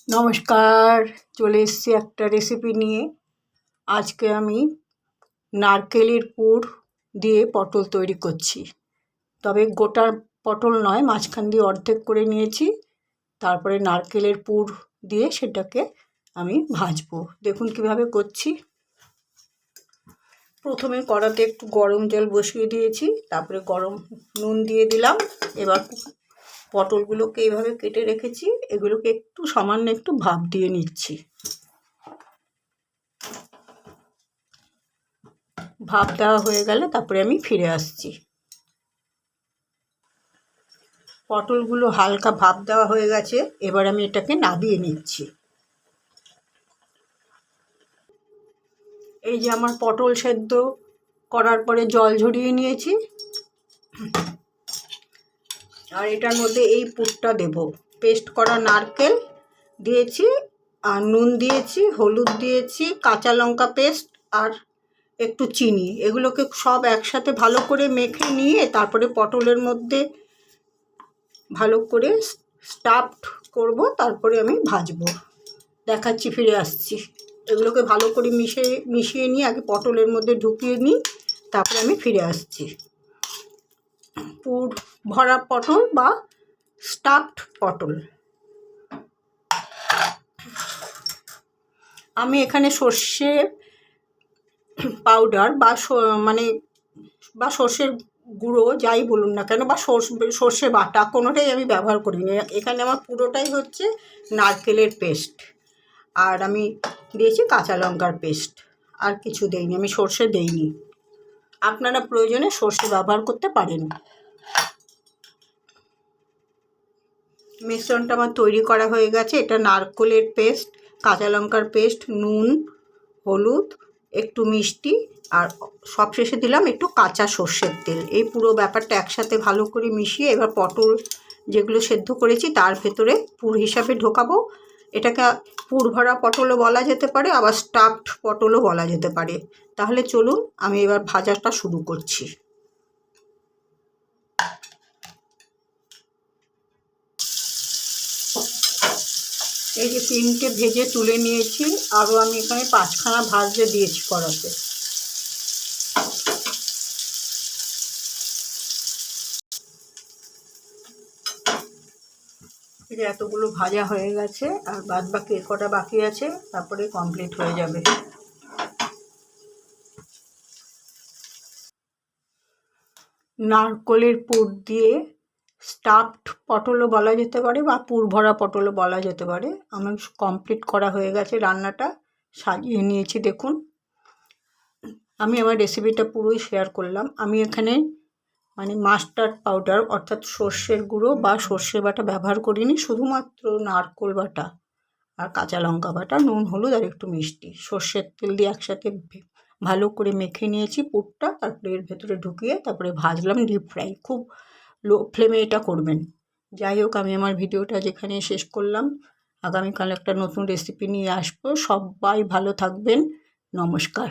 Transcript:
নমস্কার, চলে এসেছি একটা রেসিপি নিয়ে। আজকে আমি নারকেলের পুর দিয়ে পটল তৈরি করছি। তবে গোটা পটল নয়, মাঝখান দিয়ে অর্ধেক করে নিয়েছি। তারপরে নারকেলের পুর দিয়ে সেটাকে আমি ভাজবো। দেখুন কিভাবে করছি। প্রথমে কড়াতে একটু গরম জল বসিয়ে দিয়েছি, তারপরে গরম নুন দিয়ে দিলাম। এবার পটলগুলোকে এইভাবে কেটে রেখেছি, এগুলোকে একটু সামান্য একটু ভাপ দিয়ে নিচ্ছি। ভাপ দেওয়া হয়ে গেলে তারপরে আমি ফিরে আসছি। পটলগুলো হালকা ভাপ দেওয়া হয়ে গেছে, এবার আমি এটাকে নাবিয়ে নিচ্ছি। এই যে আমার পটল সেদ্ধ করার পরে জল ঝরিয়ে নিয়েছি, আর এটার মধ্যে এই পুরটা দেব। পেস্ট করা নারকেল দিয়েছি, আর নুন দিয়েছি, হলুদ দিয়েছি, কাঁচা লঙ্কা পেস্ট আর একটু চিনি। এগুলোকে সব একসাথে ভালো করে মেখে নিয়ে তারপরে পটলের মধ্যে ভালো করে স্টাফড করব, তারপরে আমি ভাজবো। দেখাচ্ছি, ফিরে আসছি। এগুলোকে ভালো করে মিশিয়ে নিয়ে আগে পটলের মধ্যে ঢুকিয়ে নিই, তারপরে আমি ফিরে আসছি। পুর ভরা পটল বা স্টাফড পটল। আমি এখানে সর্ষে পাউডার বা সর্ষের গুঁড়ো যাই বলুন না কেন, বা সর্ষে বাটা, কোনোটাই আমি ব্যবহার করিনি। এখানে আমার পুরোটাই হচ্ছে নারকেলের পেস্ট, আর আমি দিয়েছি কাঁচা লঙ্কার পেস্ট। আর কিছু দেইনি, আমি সর্ষে দেইনি। আপনারা প্রয়োজনে সর্ষে ব্যবহার করতে পারেন। মিশ্রণটা আমার তৈরি করা হয়ে গেছে। এটা নারকেলের পেস্ট, কাঁচা লঙ্কার পেস্ট, নুন, হলুদ, একটু মিষ্টি, আর সবশেষে দিলাম একটু কাঁচা সর্ষের তেল। এই পুরো ব্যাপারটা একসাথে ভালো করে মিশিয়ে এবার পটল যেগুলো সেদ্ধ করেছি তার ভেতরে পুর হিসাবে ঢোকাবো। এটাকে পুর ভরা পটলও বলা যেতে পারে, আবার স্টাফড পটলও বলা যেতে পারে। তাহলে চলুন আমি এবার ভাজাটা শুরু করছি। এই যে 3টে ভেজে তুলে নিয়েছি, আরও আমি এখানে 5খানা ভাজতে দিয়েছি কড়াতে। এই যে এতগুলো ভাজা হয়ে গেছে, আর বাদ বাকি কটা বাকি আছে, তারপরে কমপ্লিট হয়ে যাবে। নারকেলের পুর দিয়ে স্টাফড পটলও বলা যেতে পারে, বা পুর ভরা পটলও বলা যেতে পারে। আমার কমপ্লিট করা হয়ে গেছে রান্নাটা, সাজিয়ে নিয়েছি। দেখুন, আমি আমার রেসিপিটা পুরোই শেয়ার করলাম। আমি এখানে মাস্টার্ড পাউডার অর্থাৎ সর্ষের গুঁড়ো বা সর্ষে বাটা ব্যবহার করিনি, শুধুমাত্র নারকেল বাটা আর কাঁচা লঙ্কা বাটা, নুন, হলুদ আর একটু মিষ্টি, সর্ষের তেল দিয়ে একসাথে ভালো করে মেখে নিয়েছি পুরটা। তারপরে এর ভেতরে ঢুকিয়ে তারপরে ভাজলাম ডিপ ফ্রাই। খুব লো ফ্লেমে এটা করবেন। যাই হোক, আমি আমার ভিডিওটা যেখানে শেষ করলাম। আগামীকাল একটা নতুন রেসিপি নিয়ে আসবো। সবাই ভালো থাকবেন। নমস্কার।